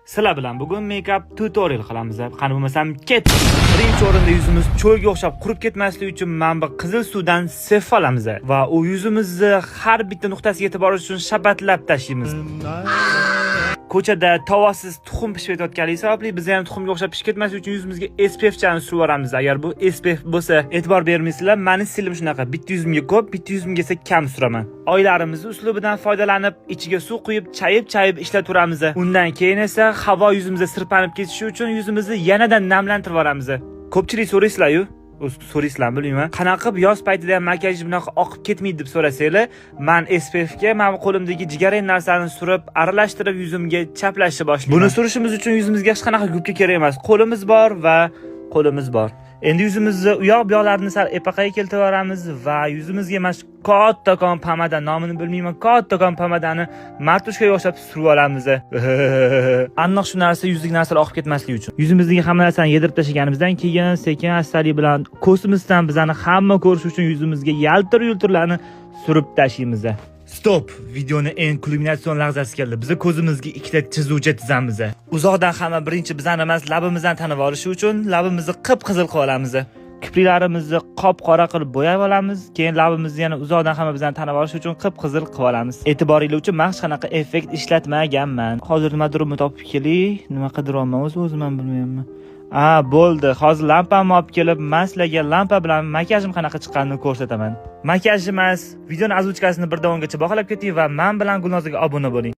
Sizlar bilan bugun make-up tutorial qilamiz. Qani bo'lmasam ket. Birinchi o'rinda yuzimiz cho'lga o'xshab qurib ketmasligi uchun mana bu qizil suvdan sef olamiz va u yuzimizni har bitta nuqtasiga yetib borish uchun shapatlab tashlaymiz. Ko'chada tovasiz tuxum pishib ketayotganligi sababli biz ham tuxumga o'xshab pishib ketmasligi uchun yuzimizga SPF chani surib olamiz. Agar bu SPF bo'lsa, e'tibor bermaysizlar, meni stilim shunaqa. Bitta yuzimga ko'p, bitta yuzimga esa kam suraman. Oylarimiz uslubidan foydalanib, ichiga suv quyib, chayib ishlatamiz. Undan keyin esa havo yuzimizga sirpanib ketishi uchun yuzimizni yanada namlantirib olamiz. Ko'pchilik so'raysizlar-yu, so'raysizlar bilmayman. Qanaqa qilib yoz paytida ham makiyaj bunaqa oqib ketmaydi deb so'rasanglar, men SPF ga men qo'limdagi jigarrang narsani surib, aralashtirib yuzimga chaplashni boshlayman. Buni surishimiz uchun yuzimizga hech qanaqa gubka kerak emas. Qo'limiz bor va qo'limiz bor. Endi yuzimizni uyoq-buyoqlarini sal epaqaga keltirib olamiz va yuzimizga mana shu kattakon pomada, nomini bilmayman, kattakon pomadani martushkaga o'xshab surib olamiz. Aniq shu narsa yuzlik narsalar oqib ketmasligi uchun. Yuzimizdagi hamma narsani yedirib tashlaganimizdan keyin sekin astalik bilan ko'zimizdan bizani hamma ko'rish uchun yuzimizga yaltir-yultirlarni surib tashlaymiz. Stop! Videoni eng kulminatsion lahzasi keldi. Biz ko'zimizga ikkita chizuvcha chizamiz. Uzoqdan hamma birinchi bizani emas, labimizdan tanib olishi uchun labimizni qip-qizil qilib olamiz. Kipriklarimizni qop-qora qilib bo'yab olamiz. Keyin labimizni yana uzoqdan hamma bizani tanib olishi uchun qip-qizil qilib olamiz. E'tiboringiz uchun men hech qanaqa effekt ishlatmaganman. Hozir nimadirni topib kelay. Nima qidiryapman o'zim ham bilmayman. Bo'ldi. Hozir lampamni olib kelib, men sizlarga lampa bilan makiyajim qanaqa chiqqanini ko'rsataman. Makiyaj emas, videoning azvuchkasini 1 davomgacha baholab keting va men bilan Gulnozaga obuna bo'ling.